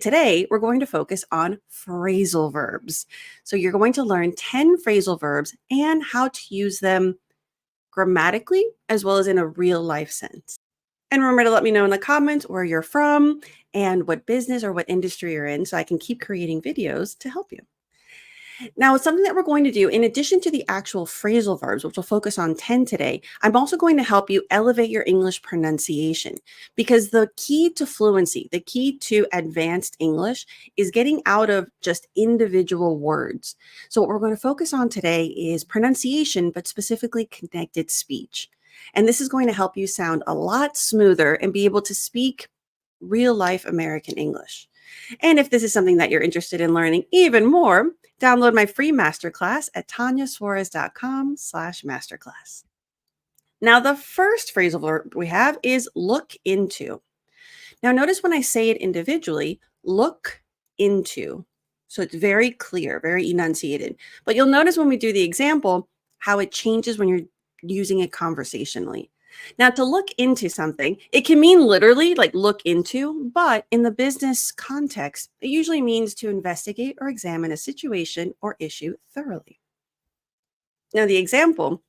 Today, we're going to focus on phrasal verbs. So you're going to learn 10 phrasal verbs and how to use them grammatically as well as in a real life sense. And remember to let me know in the comments where you're from and what business or what industry you're in so I can keep creating videos to help you. Now, it's something that we're going to do in addition to the actual phrasal verbs, which we'll focus on 10 today. I'm also going to help you elevate your English pronunciation because the key to fluency, the key to advanced English is getting out of just individual words. So what we're going to focus on today is pronunciation, but specifically connected speech. And this is going to help you sound a lot smoother and be able to speak real life American English. And if this is something that you're interested in learning even more, download my free masterclass at tanyasuarez.com/masterclass. Now, the first phrasal verb we have is look into. Now, notice when I say it individually, look into. So it's very clear, very enunciated. But you'll notice when we do the example, how it changes when you're using it conversationally. Now, to look into something, it can mean literally like look into, but in the business context, it usually means to investigate or examine a situation or issue thoroughly. Now, the example,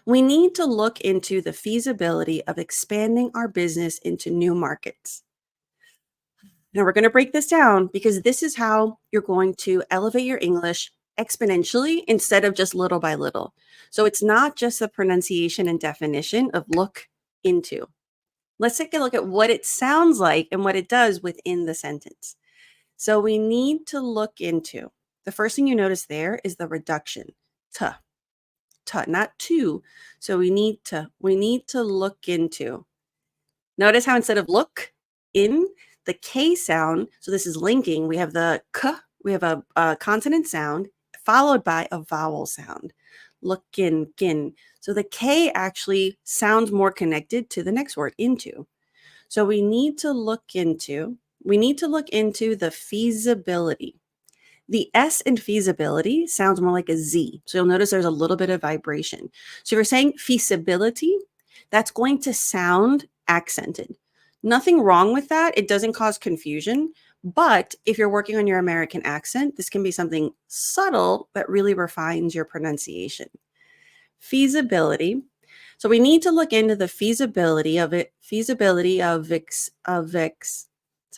we need to look into the feasibility of expanding our business into new markets. Now, we're going to break this down because this is how you're going to elevate your English exponentially instead of just little by little. So it's not just the pronunciation and definition of look into. Let's take a look at what it sounds like and what it does within the sentence. So we need to look into. The first thing you notice there is the reduction. To, not to. So we need to look into. Notice how instead of look in, the K sound, so this is linking, we have the K, we have a consonant sound followed by a vowel sound. Lookin, kin. So the K actually sounds more connected to the next word, into. So we need to look into the feasibility. The S in feasibility sounds more like a Z. So you'll notice there's a little bit of vibration. So if you're saying feasibility, that's going to sound accented. Nothing wrong with that. It doesn't cause confusion. But if you're working on your American accent, this can be something subtle that really refines your pronunciation. Feasibility. So we need to look into the feasibility of it. So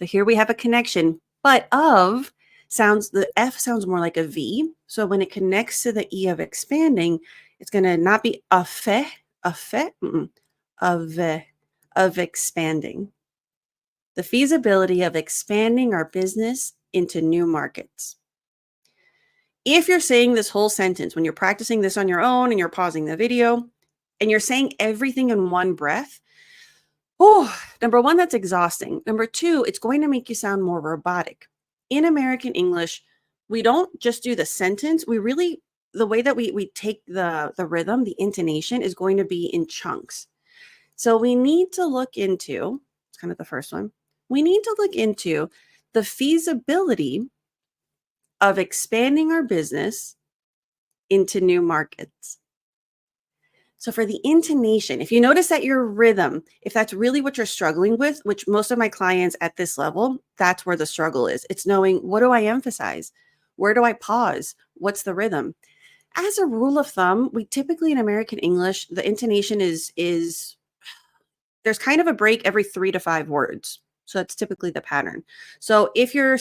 here we have a connection, but of sounds, the F sounds more like a V. So when it connects to the E of expanding, it's going to not be of expanding. The feasibility of expanding our business into new markets. If you're saying this whole sentence, when you're practicing this on your own and you're pausing the video and you're saying everything in one breath, number one, that's exhausting. Number two, it's going to make you sound more robotic. In American English, we don't just do the sentence. We really, the way that we take the rhythm, the intonation is going to be in chunks. So we need to look into, it's kind of the first one, we need to look into the feasibility of expanding our business into new markets. So for the intonation, if you notice that your rhythm, if that's really what you're struggling with, which most of my clients at this level, that's where the struggle is. It's knowing, what do I emphasize? Where do I pause? What's the rhythm? As a rule of thumb, we typically in American English, the intonation is there's kind of a break every 3 to 5 words. So that's typically the pattern. So if you're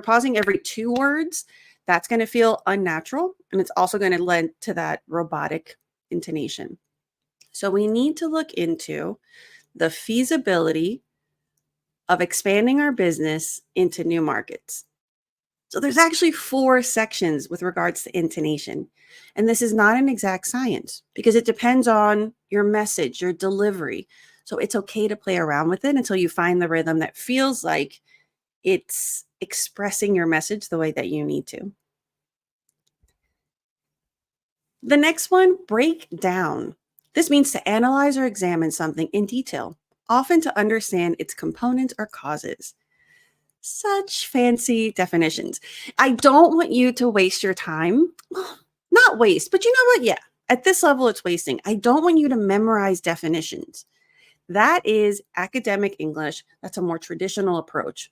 pausing every 2 words, that's going to feel unnatural. And it's also going to lend to that robotic intonation. So we need to look into the feasibility of expanding our business into new markets. So there's actually 4 sections with regards to intonation. And this is not an exact science because it depends on your message, your delivery. So it's okay to play around with it until you find the rhythm that feels like it's expressing your message the way that you need to. The next one, break down. This means to analyze or examine something in detail, often to understand its components or causes. Such fancy definitions. I don't want you to waste your time. Not waste, but you know what? Yeah, at this level, it's wasting. I don't want you to memorize definitions. That is academic English. That's a more traditional approach.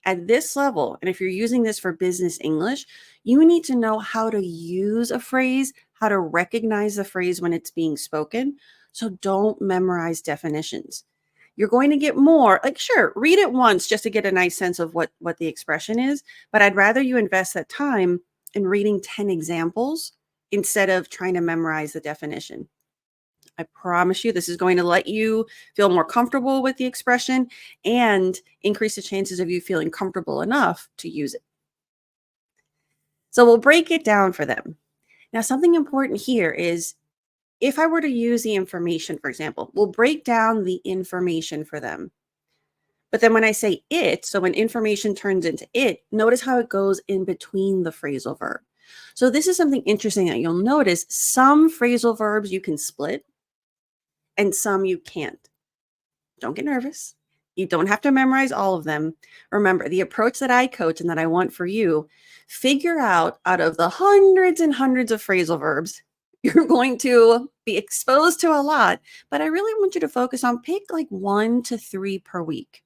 At this level, and if you're using this for business English, you need to know how to use a phrase, how to recognize the phrase when it's being spoken. So don't memorize definitions. You're going to get more, like, sure, read it once just to get a nice sense of what the expression is, but I'd rather you invest that time in reading 10 examples instead of trying to memorize the definition. I promise you, this is going to let you feel more comfortable with the expression and increase the chances of you feeling comfortable enough to use it. So we'll break it down for them. Now, something important here is if I were to use the information, for example, we'll break down the information for them. But then when I say it, so when information turns into it, notice how it goes in between the phrasal verb. So this is something interesting that you'll notice. Some phrasal verbs you can split and some you can't. Don't get nervous. You don't have to memorize all of them. Remember, the approach that I coach and that I want for you, figure out of the hundreds and hundreds of phrasal verbs, you're going to be exposed to a lot, but I really want you to focus on pick like 1 to 3 per week.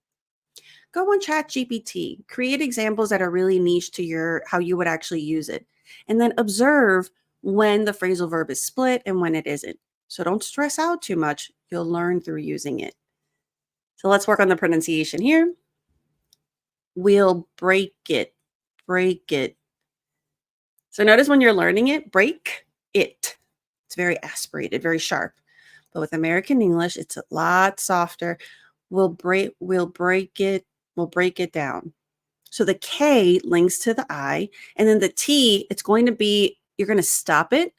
Go on ChatGPT, create examples that are really niche to how you would actually use it, and then observe when the phrasal verb is split and when it isn't. So don't stress out too much. You'll learn through using it. So let's work on the pronunciation here. We'll break it, break it. So notice when you're learning it, break it. It's very aspirated, very sharp. But with American English, it's a lot softer. We'll break it, we'll break it down. So the K links to the I, and then the T, it's going to be, you're going to stop it,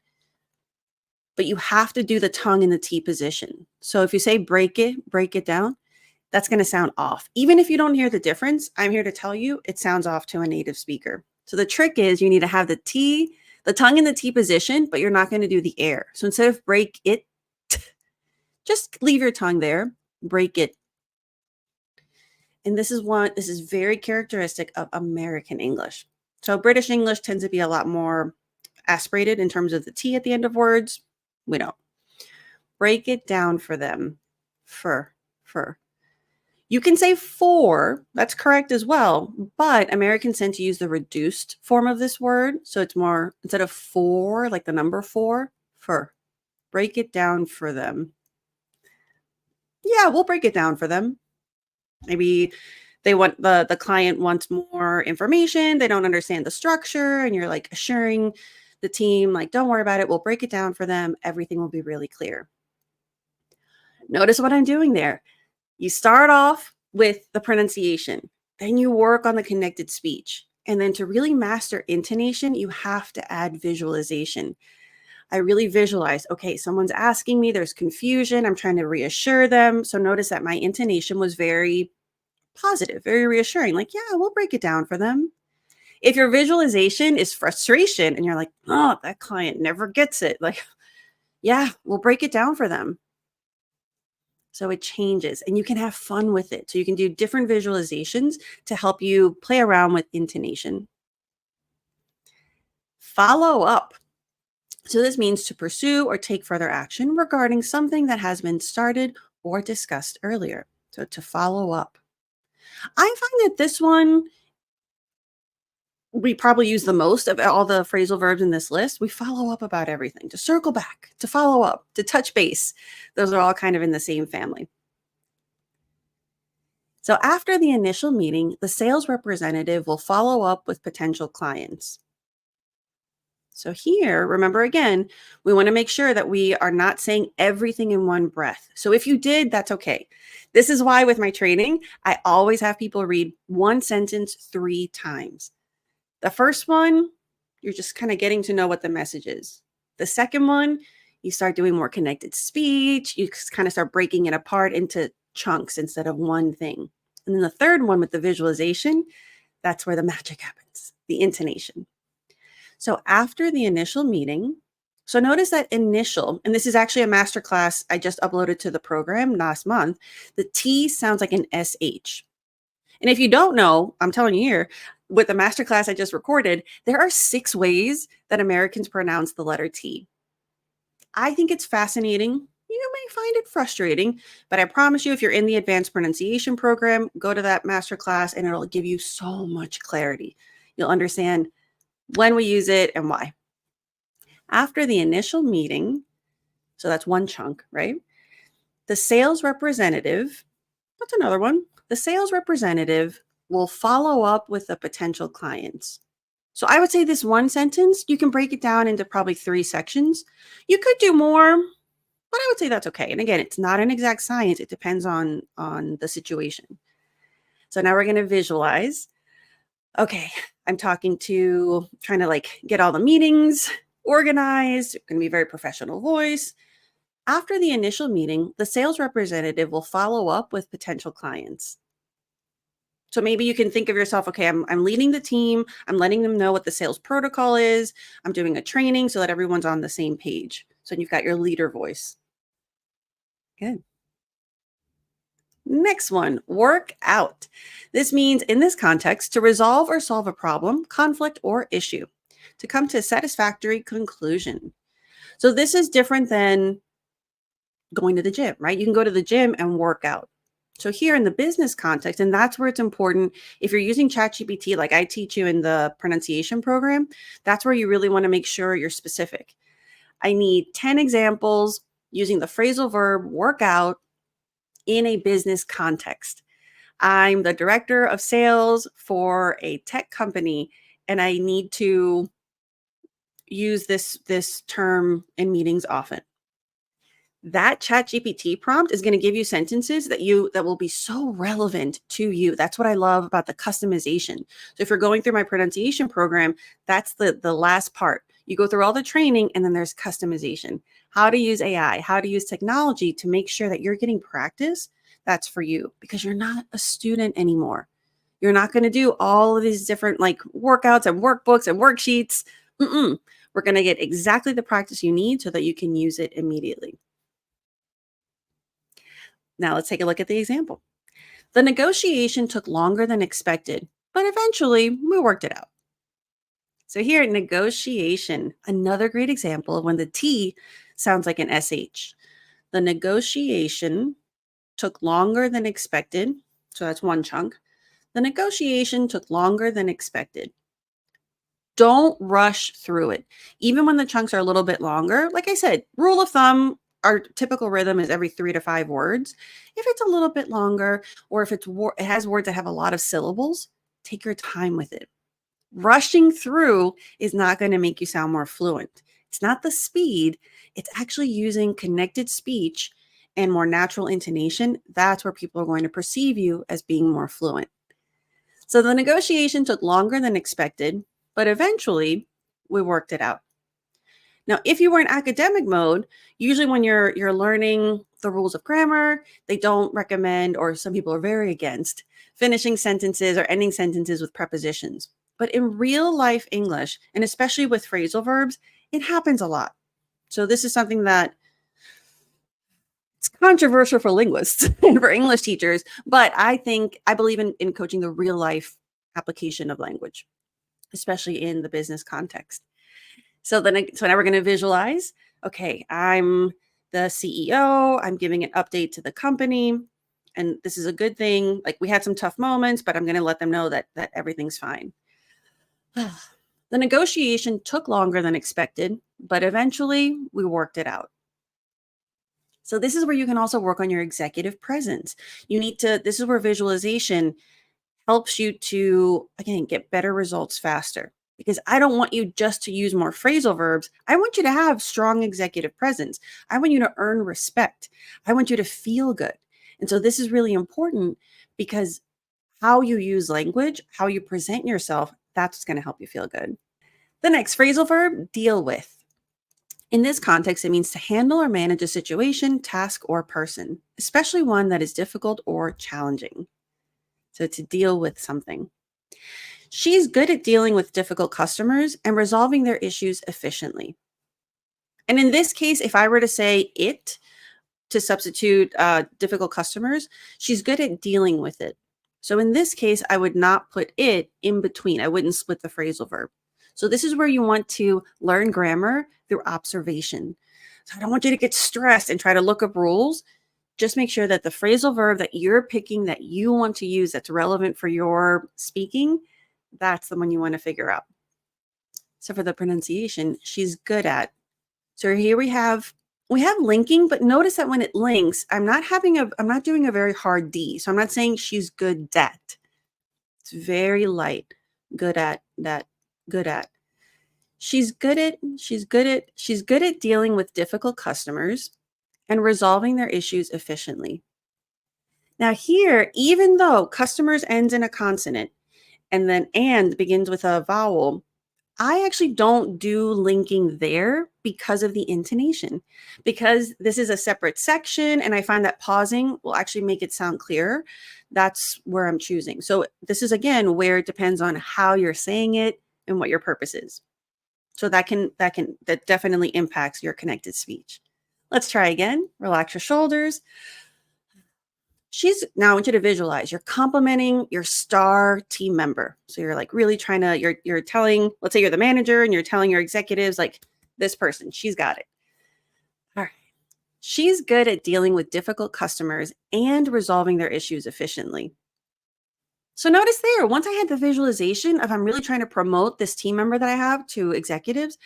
but you have to do the tongue in the T position. So if you say break it down, that's going to sound off. Even if you don't hear the difference, I'm here to tell you it sounds off to a native speaker. So the trick is you need to have the tongue in the T position, but you're not going to do the air. So instead of break it, just leave your tongue there, break it. And this is very characteristic of American English. So British English tends to be a lot more aspirated in terms of the T at the end of words. We don't. Break it down for them. Fur. You can say for, that's correct as well, but Americans tend to use the reduced form of this word. So it's more, instead of for, like the number 4, fur. Break it down for them. Yeah, we'll break it down for them. Maybe they want the client wants more information. They don't understand the structure, and you're like assuring the team, like, don't worry about it. We'll break it down for them. Everything will be really clear. Notice what I'm doing there. You start off with the pronunciation, then you work on the connected speech. And then to really master intonation, you have to add visualization. I really visualize, okay, someone's asking me, there's confusion. I'm trying to reassure them. So notice that my intonation was very positive, very reassuring. Like, yeah, we'll break it down for them. If your visualization is frustration and you're like, oh, that client never gets it. Like, yeah, we'll break it down for them. So it changes and you can have fun with it. So you can do different visualizations to help you play around with intonation. Follow up. So this means to pursue or take further action regarding something that has been started or discussed earlier. So to follow up. I find that this one we probably use the most of all the phrasal verbs in this list. We follow up about everything, to circle back, to follow up, to touch base. Those are all kind of in the same family. So after the initial meeting, the sales representative will follow up with potential clients. So here, remember again, we want to make sure that we are not saying everything in one breath. So if you did, that's okay. This is why with my training, I always have people read one sentence 3 times. The first one, you're just kind of getting to know what the message is. The second one, you start doing more connected speech. You kind of start breaking it apart into chunks instead of one thing. And then the third one with the visualization, that's where the magic happens, the intonation. So after the initial meeting, so notice that initial, and this is actually a masterclass I just uploaded to the program last month, the T sounds like an SH. And if you don't know, I'm telling you here, with the masterclass I just recorded, there are 6 ways that Americans pronounce the letter T. I think it's fascinating You may find it frustrating, but I promise you, if you're in the advanced pronunciation program, go to that masterclass and it'll give you so much clarity. You'll understand when we use it and why. After the initial meeting, so that's one chunk, right? The sales representative, that's another one. The sales representative will follow up with the potential clients. So I would say this one sentence, you can break it down into probably 3 sections. You could do more, but I would say that's okay. And again, it's not an exact science. It depends on the situation. So now we're going to visualize. Okay, I'm trying to like get all the meetings organized. It's going to be a very professional voice. After the initial meeting, the sales representative will follow up with potential clients. So maybe you can think of yourself, okay, I'm leading the team. I'm letting them know what the sales protocol is. I'm doing a training so that everyone's on the same page. So you've got your leader voice. Good. Next one, work out. This means in this context to resolve or solve a problem, conflict, or issue, to come to a satisfactory conclusion. So this is different than going to the gym, right? You can go to the gym and work out. So here in the business context, and that's where it's important, if you're using ChatGPT, like I teach you in the pronunciation program, that's where you really want to make sure you're specific. I need 10 examples using the phrasal verb work out in a business context. I'm the director of sales for a tech company, and I need to use this term in meetings often. That ChatGPT prompt is going to give you sentences that will be so relevant to you. That's what I love about the customization. So if you're going through my pronunciation program, that's the last part. You go through all the training and then there's customization. How to use AI, how to use technology to make sure that you're getting practice that's for you, because you're not a student anymore. You're not going to do all of these different like workouts and workbooks and worksheets. We're going to get exactly the practice you need so that you can use it immediately. Now let's take a look at the example. The negotiation took longer than expected, but eventually we worked it out. So here, negotiation, another great example of when the T sounds like an SH. The negotiation took longer than expected. So that's one chunk. The negotiation took longer than expected. Don't rush through it. Even when the chunks are a little bit longer, like I said, rule of thumb, our typical rhythm is every 3 to 5 words. If it's a little bit longer, or if it has words that have a lot of syllables, take your time with it. Rushing through is not going to make you sound more fluent. It's not the speed, it's actually using connected speech and more natural intonation. That's where people are going to perceive you as being more fluent. So the negotiation took longer than expected, but eventually we worked it out. Now, if you were in academic mode, usually when you're learning the rules of grammar, they don't recommend, or some people are very against, finishing sentences or ending sentences with prepositions. But in real life English, and especially with phrasal verbs, it happens a lot. So this is something that it's controversial for linguists and for English teachers, but I believe in coaching the real life application of language, especially in the business context. So now we're going to visualize. Okay, I'm the CEO. I'm giving an update to the company, and this is a good thing. Like, we had some tough moments, but I'm going to let them know that everything's fine. The negotiation took longer than expected, but eventually we worked it out. So this is where you can also work on your executive presence. This is where visualization helps you to, again, get better results faster. Because I don't want you just to use more phrasal verbs. I want you to have strong executive presence. I want you to earn respect. I want you to feel good. And so this is really important, because how you use language, how you present yourself, that's what's going to help you feel good. The next phrasal verb, deal with. In this context, it means to handle or manage a situation, task, or person, especially one that is difficult or challenging. So to deal with something. She's good at dealing with difficult customers and resolving their issues efficiently. And in this case, if I were to say it to substitute difficult customers, she's good at dealing with it. So in this case, I would not put it in between. I wouldn't split the phrasal verb. So this is where you want to learn grammar through observation. So I don't want you to get stressed and try to look up rules. Just make sure that the phrasal verb that you're picking that you want to use that's relevant for your speaking, that's the one you want to figure out. So for the pronunciation, she's good at. So here we have linking, but notice that when it links, I'm not doing a very hard D. So I'm not saying she's good at. It's very light. Good at that, good at. She's good at dealing with difficult customers and resolving their issues efficiently. Now here, even though customers ends in a consonant and then and begins with a vowel, I actually don't do linking there because of the intonation. Because this is a separate section and I find that pausing will actually make it sound clearer. That's where I'm choosing. So this is again where it depends on how you're saying it and what your purpose is. So that definitely impacts your connected speech. Let's try again. Relax your shoulders. Now I want you to visualize you're complimenting your star team member. So you're like really trying to, you're telling, let's say you're the manager and you're telling your executives like this person, she's got it. All right. She's good at dealing with difficult customers and resolving their issues efficiently. So notice there, once I had the visualization of I'm really trying to promote this team member that I have to executives,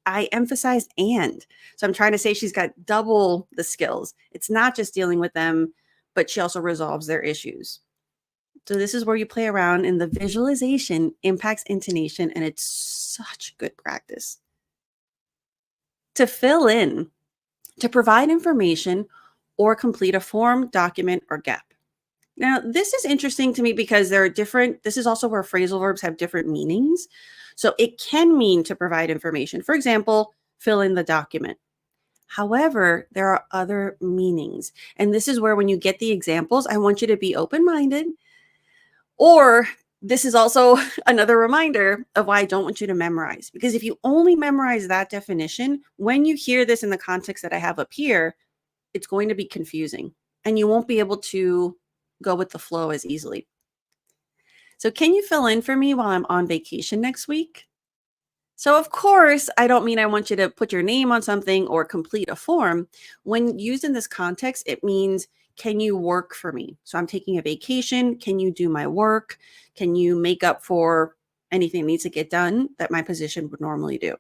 I emphasized and. So I'm trying to say she's got double the skills. It's not just dealing with them, but she also resolves their issues. So this is where you play around and the visualization impacts intonation and it's such good practice. To fill in, to provide information or complete a form, document, or gap. Now, this is interesting to me because there are different, this is also where phrasal verbs have different meanings. So it can mean to provide information. For example, fill in the document. However, there are other meanings. And this is where when you get the examples, I want you to be open-minded. Or this is also another reminder of why I don't want you to memorize. Because if you only memorize that definition, when you hear this in the context that I have up here, it's going to be confusing. And you won't be able to go with the flow as easily. So can you fill in for me while I'm on vacation next week? So of course, I don't mean I want you to put your name on something or complete a form. When used in this context, it means, can you work for me? So I'm taking a vacation. Can you do my work? Can you make up for anything that needs to get done that my position would normally do?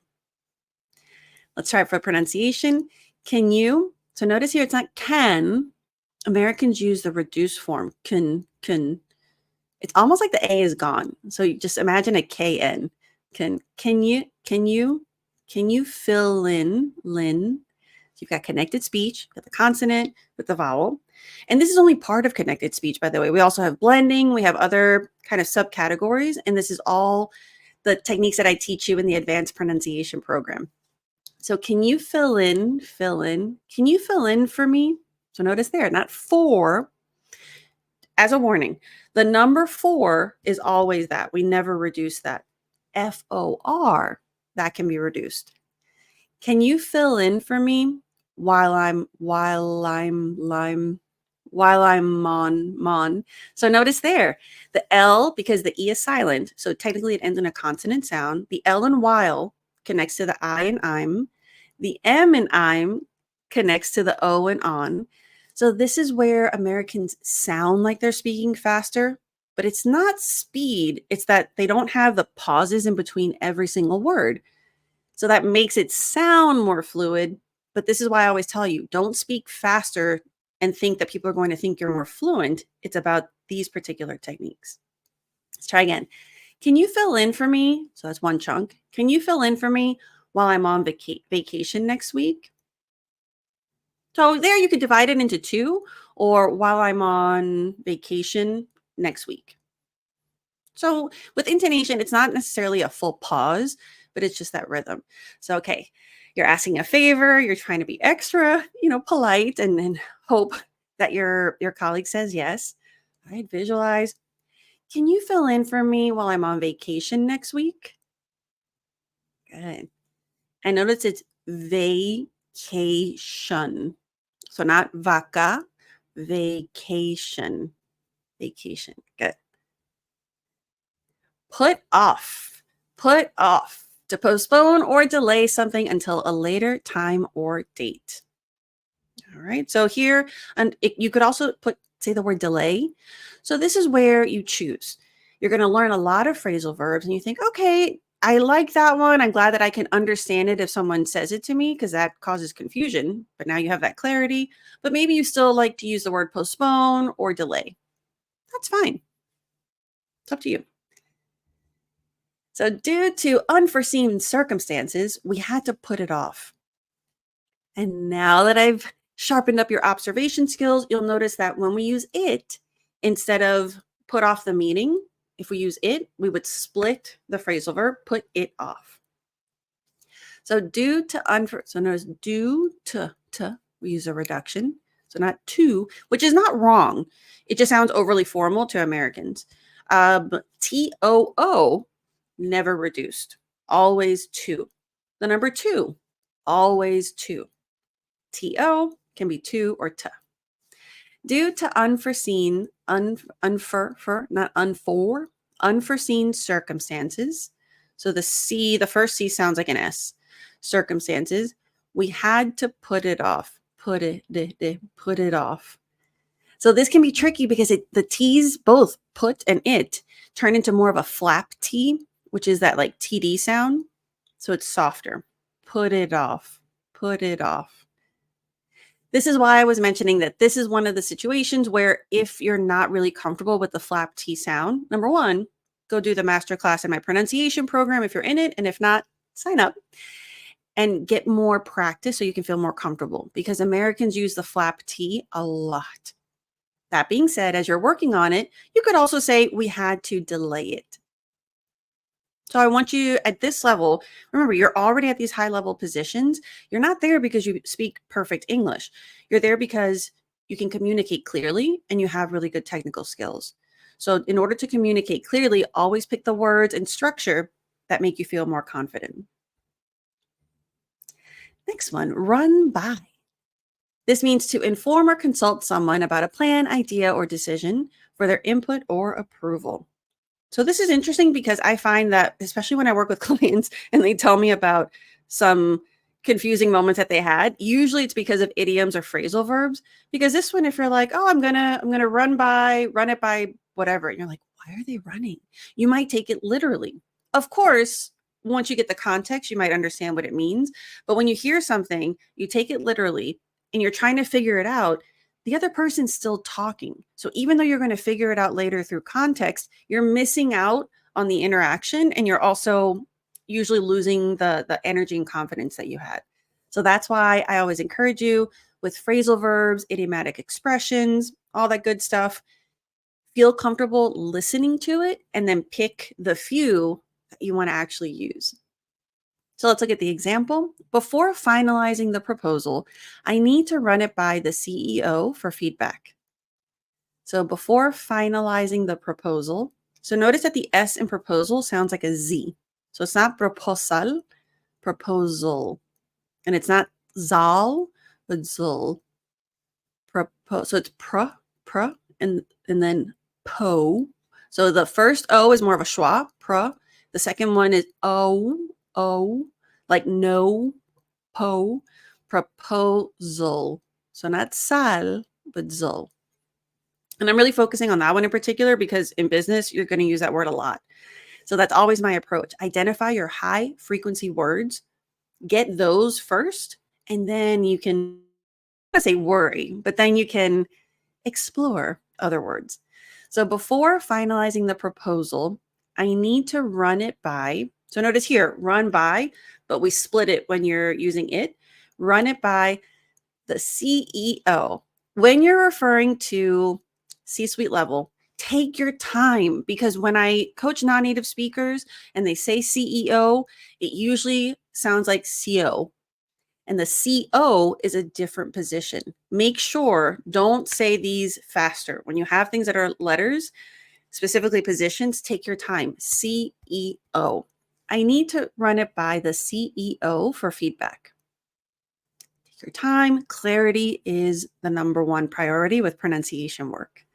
Let's try it for pronunciation. Can you? So notice here, it's not can. Americans use the reduced form, can. It's almost like the A is gone. So you just imagine a KN. Can you fill in, Lynn? So you've got connected speech, got the consonant with the vowel. And this is only part of connected speech, by the way. We also have blending. We have other kind of subcategories. And this is all the techniques that I teach you in the advanced pronunciation program. So can you fill in, can you fill in for me? So notice there, not for. As a warning, the number 4 is always that. We never reduce that. FOR, that can be reduced. Can you fill in for me while I'm on? So notice there, the L, because the E is silent, so technically it ends in a consonant sound. The L in while connects to the I in I'm. The M in I'm connects to the O in on. So this is where Americans sound like they're speaking faster, but it's not speed. It's that they don't have the pauses in between every single word. So that makes it sound more fluid. But this is why I always tell you, don't speak faster and think that people are going to think you're more fluent. It's about these particular techniques. Let's try again. Can you fill in for me? So that's one chunk. Can you fill in for me while I'm on vacation next week? So there you could divide it into 2, or while I'm on vacation next week. So with intonation, it's not necessarily a full pause, but it's just that rhythm. So, okay, you're asking a favor, you're trying to be extra, polite and hope that your colleague says yes. All right, visualize. Can you fill in for me while I'm on vacation next week? Good. And notice it's vacation. So not vaca, vacation. Vacation. Good. Put off. Put off. To postpone or delay something until a later time or date. All right. So here, and you could also say the word delay. So this is where you choose. You're going to learn a lot of phrasal verbs and you think, okay, I like that one. I'm glad that I can understand it if someone says it to me because that causes confusion. But now you have that clarity. But maybe you still like to use the word postpone or delay. That's fine. It's up to you. So due to unforeseen circumstances, we had to put it off. And now that I've sharpened up your observation skills, you'll notice that when we use it, instead of put off the meaning, if we use it, we would split the phrasal verb, put it off. So so notice due to, we use a reduction. So not to, which is not wrong. It just sounds overly formal to Americans. TOO, never reduced, always to. The number 2, always to. TO can be to or to. Due to unforeseen, unforeseen circumstances. So the first C sounds like an S. Circumstances, we had to put it off. Put it off. So this can be tricky because the T's, both put and it, turn into more of a flap T, which is that like TD sound. So it's softer. Put it off. Put it off. This is why I was mentioning that this is one of the situations where if you're not really comfortable with the flap T sound, number one, go do the masterclass in my pronunciation program if you're in it. And if not, sign up and get more practice so you can feel more comfortable because Americans use the flap T a lot. That being said, as you're working on it, you could also say we had to delay it. So I want you at this level, remember, you're already at these high level positions. You're not there because you speak perfect English. You're there because you can communicate clearly and you have really good technical skills. So in order to communicate clearly, always pick the words and structure that make you feel more confident. Next one, run by. This means to inform or consult someone about a plan, idea, or decision for their input or approval. So this is interesting because I find that, especially when I work with clients and they tell me about some confusing moments that they had, usually it's because of idioms or phrasal verbs. Because this one, if you're like, oh, I'm gonna run it by whatever, and you're like, why are they running? You might take it literally. Of course, once you get the context, you might understand what it means. But when you hear something, you take it literally and you're trying to figure it out, the other person's still talking. So even though you're going to figure it out later through context, you're missing out on the interaction and you're also usually losing the energy and confidence that you had. So that's why I always encourage you with phrasal verbs, idiomatic expressions, all that good stuff. Feel comfortable listening to it and then pick the few that you want to actually use. So let's look at the example. Before finalizing the proposal, I need to run it by the CEO for feedback. So before finalizing the proposal, so notice that the S in proposal sounds like a Z. So it's not proposal, proposal. And it's not zal, but zul. So it's and then po. So the first O is more of a schwa, pro. The second one is O, like no, po, proposal. So not sal, but zul. And I'm really focusing on that one in particular because in business, you're going to use that word a lot. So that's always my approach. Identify your high frequency words, get those first, and then you can, I say worry, but then you can explore other words. So before finalizing the proposal, I need to run it by, so notice here, run by, but we split it when you're using it. Run it by the CEO. When you're referring to C-suite level, take your time because when I coach non-native speakers and they say CEO, it usually sounds like CO. And the CO is a different position. Make sure, don't say these faster. When you have things that are letters, specifically positions, take your time. CEO. I need to run it by the CEO for feedback. Take your time. Clarity is the number one priority with pronunciation work.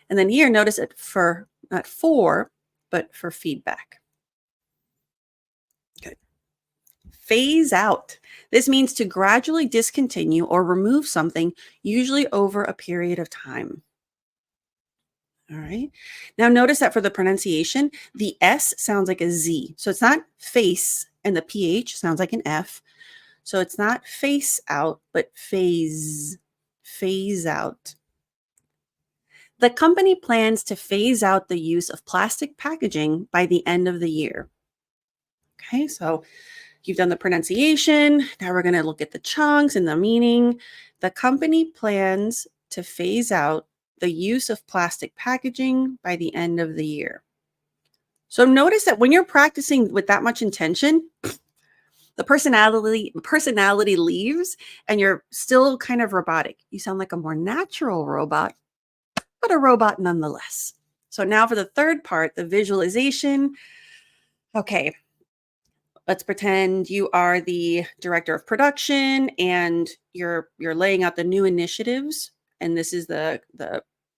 And then here, notice it for, not for, but for feedback. Good. phase out. This means to gradually discontinue or remove something, usually over a period of time. All right. Now notice that for the pronunciation, the S sounds like a Z. So it's not face, and the PH sounds like an F. So it's not face out, but phase out. The company plans to phase out the use of plastic packaging by the end of the year. Okay, so you've done the pronunciation. Now we're going to look at the chunks and the meaning. The company plans to phase out the use of plastic packaging by the end of the year. So notice that when you're practicing with that much intention, the personality leaves and you're still kind of robotic. You sound like a more natural robot, but a robot nonetheless. So now for the third part, the visualization. Okay, let's pretend you are the director of production and you're laying out the new initiatives, and this is the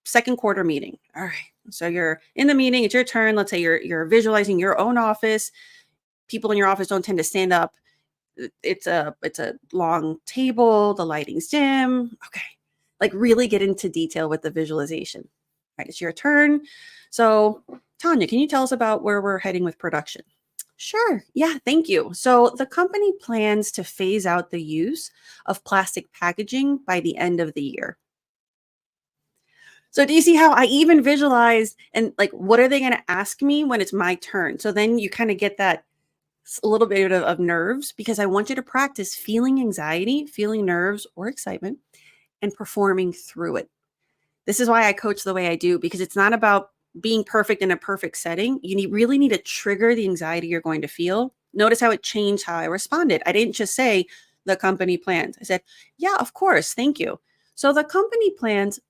second quarter meeting. All right. So you're in the meeting, it's your turn. Let's say you're visualizing your own office. People in your office don't tend to stand up. It's a long table, the lighting's dim. Okay. Like really get into detail with the visualization. All right, it's your turn. So, Tanya, can you tell us about where we're heading with production? Sure. Yeah, thank you. So the company plans to phase out the use of plastic packaging by the end of the year. So do you see how I even visualize and like what are they going to ask me when it's my turn? So then you kind of get that a little bit of nerves because I want you to practice feeling anxiety, feeling nerves or excitement and performing through it. This is why I coach the way I do, because it's not about being perfect in a perfect setting. Really need to trigger the anxiety you're going to feel. Notice how it changed how I responded. I didn't just say the company plans. I said, yeah, of course. Thank you. So the company plans.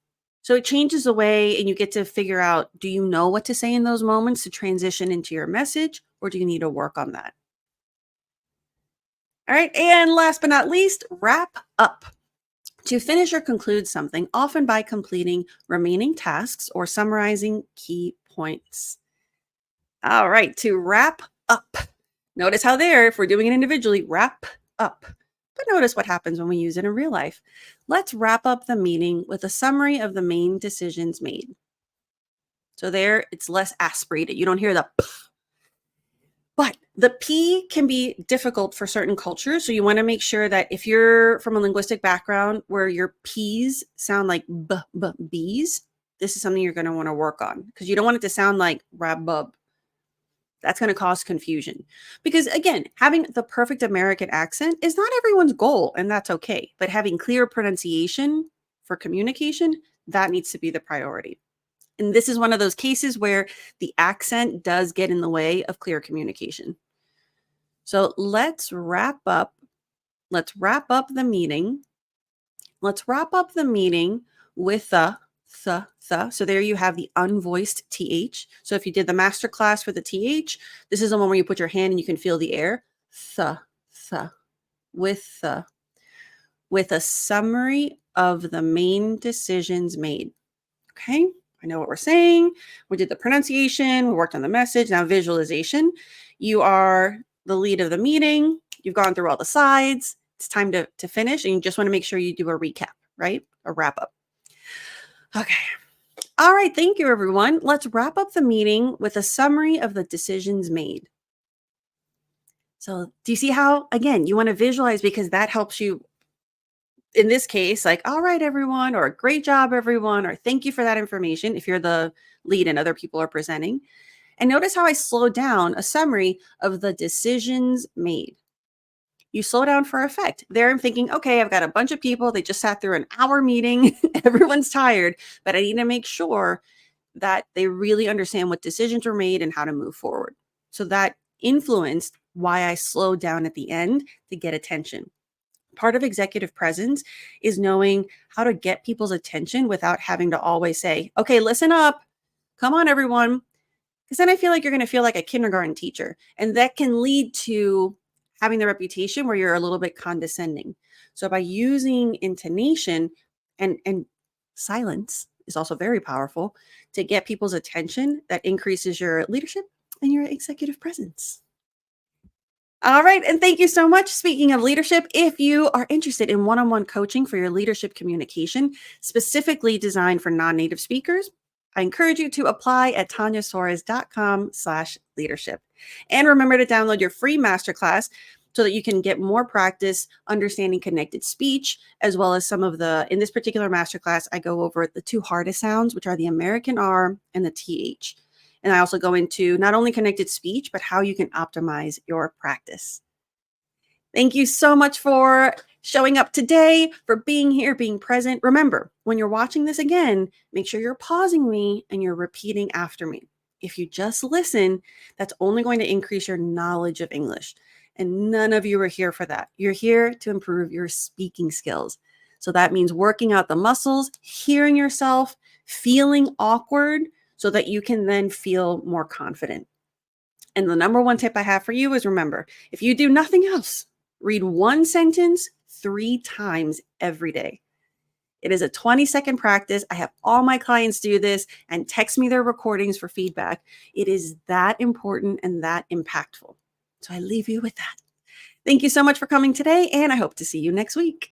So it changes the way, and you get to figure out, do you know what to say in those moments to transition into your message, or do you need to work on that? All right. And last but not least, wrap up. To finish or conclude something, often by completing remaining tasks or summarizing key points. All right, to wrap up. Notice how there, if we're doing it individually, wrap up. But notice what happens when we use it in real life. Let's wrap up the meeting with a summary of the main decisions made. So there, it's less aspirated. You don't hear the p. But the P can be difficult for certain cultures. So you want to make sure that if you're from a linguistic background where your P's sound like B's, this is something you're going to want to work on because you don't want it to sound like rabub. That's going to cause confusion. Because again, having the perfect American accent is not everyone's goal, and that's okay. But having clear pronunciation for communication, that needs to be the priority. And this is one of those cases where the accent does get in the way of clear communication. So let's wrap up. Let's wrap up the meeting. Let's wrap up the meeting with the. So there you have the unvoiced TH. So if you did the master class for the TH, this is the one where you put your hand and you can feel the air. The, with a summary of the main decisions made. Okay. I know what we're saying. We did the pronunciation. We worked on the message. Now visualization. You are the lead of the meeting. You've gone through all the slides. It's time to finish. And you just want to make sure you do a recap, right? A wrap up. Okay. All right. Thank you, everyone. Let's wrap up the meeting with a summary of the decisions made. So do you see how, again, you want to visualize because that helps you in this case, like, all right, everyone, or great job, everyone, or thank you for that information if you're the lead and other people are presenting. And notice how I slowed down a summary of the decisions made. You slow down for effect. There I'm thinking, okay, I've got a bunch of people. They just sat through an hour meeting. Everyone's tired, but I need to make sure that they really understand what decisions were made and how to move forward. So that influenced why I slowed down at the end to get attention. Part of executive presence is knowing how to get people's attention without having to always say, okay, listen up. Come on, everyone. Because then I feel like you're going to feel like a kindergarten teacher. And that can lead to having the reputation where you're a little bit condescending. So by using intonation and silence is also very powerful to get people's attention, that increases your leadership and your executive presence. All right. And thank you so much. Speaking of leadership, if you are interested in one on one coaching for your leadership communication, specifically designed for non native speakers, I encourage you to apply at tanyasuarez.com/leadership. And remember to download your free masterclass so that you can get more practice understanding connected speech, as well as some of in this particular masterclass, I go over the two hardest sounds, which are the American R and the TH. And I also go into not only connected speech, but how you can optimize your practice. Thank you so much for showing up today, for being here, being present. Remember, when you're watching this again, make sure you're pausing me and you're repeating after me. If you just listen, that's only going to increase your knowledge of English. And none of you are here for that. You're here to improve your speaking skills. So that means working out the muscles, hearing yourself, feeling awkward so that you can then feel more confident. And the number one tip I have for you is remember, if you do nothing else, read one sentence 3 times every day. It is a 20-second practice. I have all my clients do this and text me their recordings for feedback. It is that important and that impactful. So I leave you with that. Thank you so much for coming today, and I hope to see you next week.